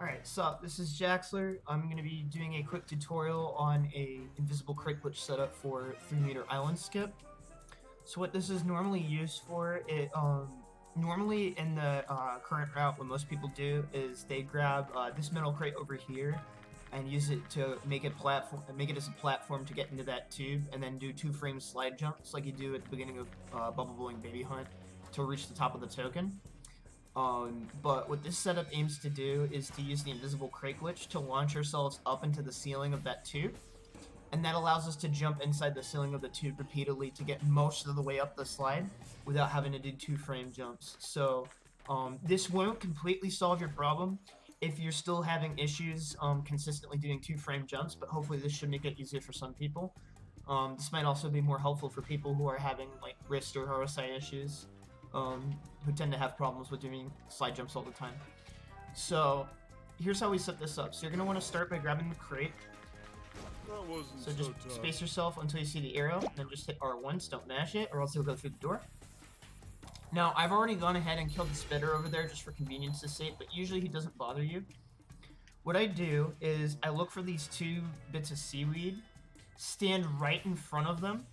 Alright, so this is Jaxler. I'm going to be doing a quick tutorial on a invisible crate glitch setup for 3-meter island skip. So what this is normally used for, normally in the current route, what most people do is they grab this metal crate over here and use it to make it as a platform to get into that tube, and then do 2-frame slide jumps like you do at the beginning of Bubble Blowing Baby Hunt to reach the top of the token. But what this setup aims to do is to use the invisible crate glitch to launch ourselves up into the ceiling of that tube, and that allows us to jump inside the ceiling of the tube repeatedly to get most of the way up the slide without having to do 2-frame jumps. So this won't completely solve your problem if you're still having issues consistently doing 2-frame jumps, but hopefully this should make it easier for some people. This might also be more helpful for people who are having like wrist or RSI issues. Who tend to have problems with doing slide jumps all the time. So here's how we set this up. So you're going to want to start by grabbing the crate. So just space yourself until you see the arrow, and then just hit R1, don't mash it, or else you'll go through the door. Now, I've already gone ahead and killed the spitter over there just for convenience's sake, but usually he doesn't bother you. What I do is I look for these 2 bits of seaweed, stand right in front of them,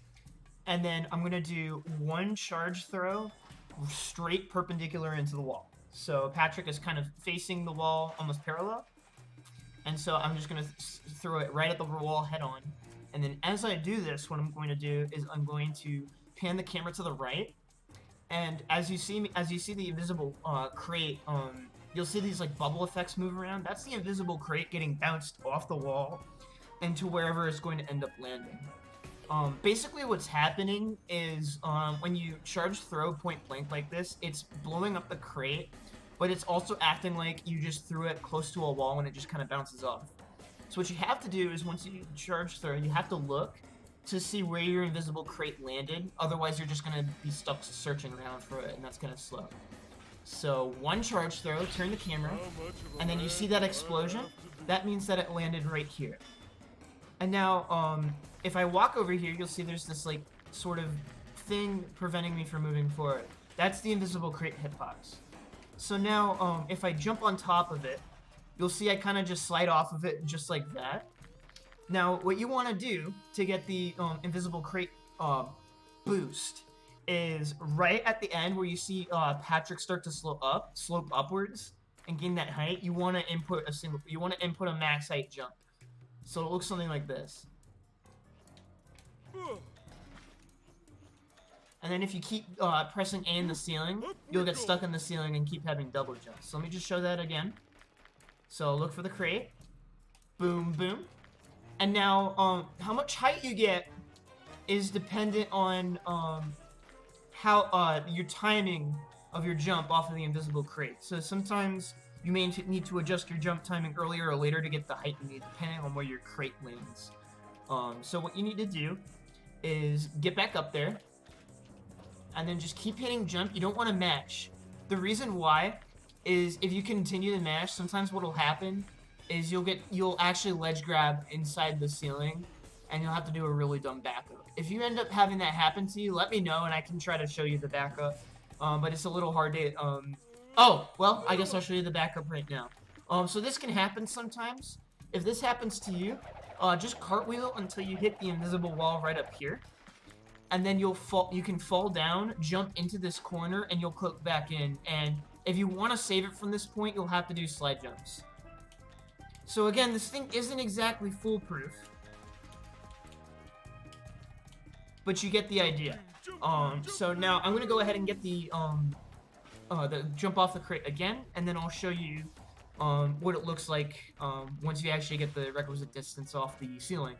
and then I'm going to do 1 charge throw straight perpendicular into the wall. So Patrick is kind of facing the wall almost parallel, and so I'm just going to throw it right at the wall head on. And then as I do this, what I'm going to do is I'm going to pan the camera to the right, and as you see the invisible crate, you'll see these like bubble effects move around. That's the invisible crate getting bounced off the wall into wherever it's going to end up landing. Basically what's happening is when you charge throw point blank like this, it's blowing up the crate, but it's also acting like you just threw it close to a wall and it just kind of bounces off. So what you have to do is once you charge throw, you have to look to see where your invisible crate landed. Otherwise you're just going to be stuck searching around for it, and that's kind of slow. So 1 charge throw, turn the camera, and then you see that explosion. That means that it landed right here. And now, if I walk over here, you'll see there's this, like, sort of thing preventing me from moving forward. That's the invisible crate hitbox. So now, if I jump on top of it, you'll see I kind of just slide off of it just like that. Now, what you want to do to get the invisible crate boost is right at the end where you see Patrick start to slope upwards and gain that height. You want to input a max height jump. So it looks something like this. And then if you keep pressing A in the ceiling, you'll get stuck in the ceiling and keep having double jumps. So let me just show that again. So look for the crate. Boom, boom. And now, how much height you get is dependent on how your timing of your jump off of the invisible crate. So sometimes you may need to adjust your jump timing earlier or later to get the height you need, depending on where your crate lands. So what you need to do is get back up there, and then just keep hitting jump. You don't want to mash. The reason why is if you continue to mash, sometimes what will happen is you'll actually ledge grab inside the ceiling, and you'll have to do a really dumb backup. If you end up having that happen to you, let me know, and I can try to show you the backup. But it's a little hard to... Oh, well, I guess I'll show you the backup right now. So this can happen sometimes. If this happens to you, just cartwheel until you hit the invisible wall right up here. And then you can fall down, jump into this corner, and you'll click back in. And if you want to save it from this point, you'll have to do slide jumps. So again, this thing isn't exactly foolproof, but you get the idea. So now I'm gonna go ahead and get the jump off the crate again, and then I'll show you what it looks like once you actually get the requisite distance off the ceiling.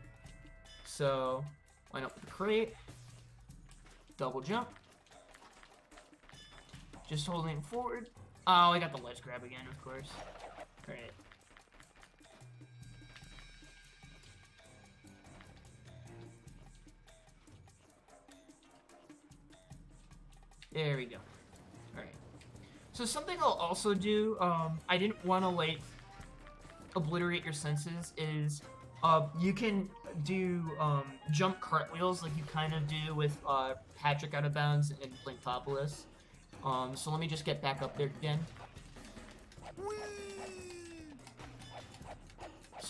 So line up the crate, double jump, just holding it forward. Oh, I got the ledge grab again, of course. All right. There we go. Alright. So something I'll also do, I didn't want to, like, obliterate your senses, is you can do jump cartwheels like you kind of do with Patrick Out of Bounds and Blanktopolis. So let me just get back up there again.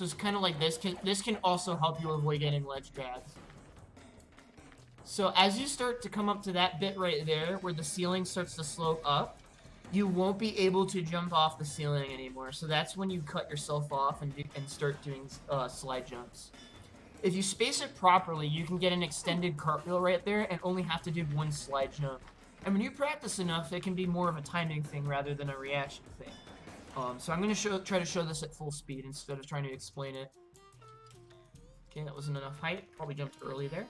So it's kind of like this. This can also help you avoid getting ledge drags. So as you start to come up to that bit right there, where the ceiling starts to slope up, you won't be able to jump off the ceiling anymore. So that's when you cut yourself off and start doing slide jumps. If you space it properly, you can get an extended cartwheel right there and only have to do one slide jump. And when you practice enough, it can be more of a timing thing rather than a reaction thing. So I'm going to try to show this at full speed instead of trying to explain it. Okay, that wasn't enough height. Probably jumped early there.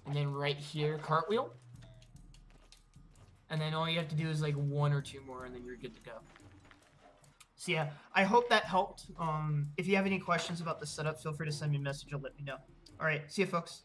And then right here, cartwheel. And then all you have to do is like 1 or 2 more and then you're good to go. So yeah, I hope that helped. If you have any questions about the setup, feel free to send me a message or let me know. Alright, see you folks.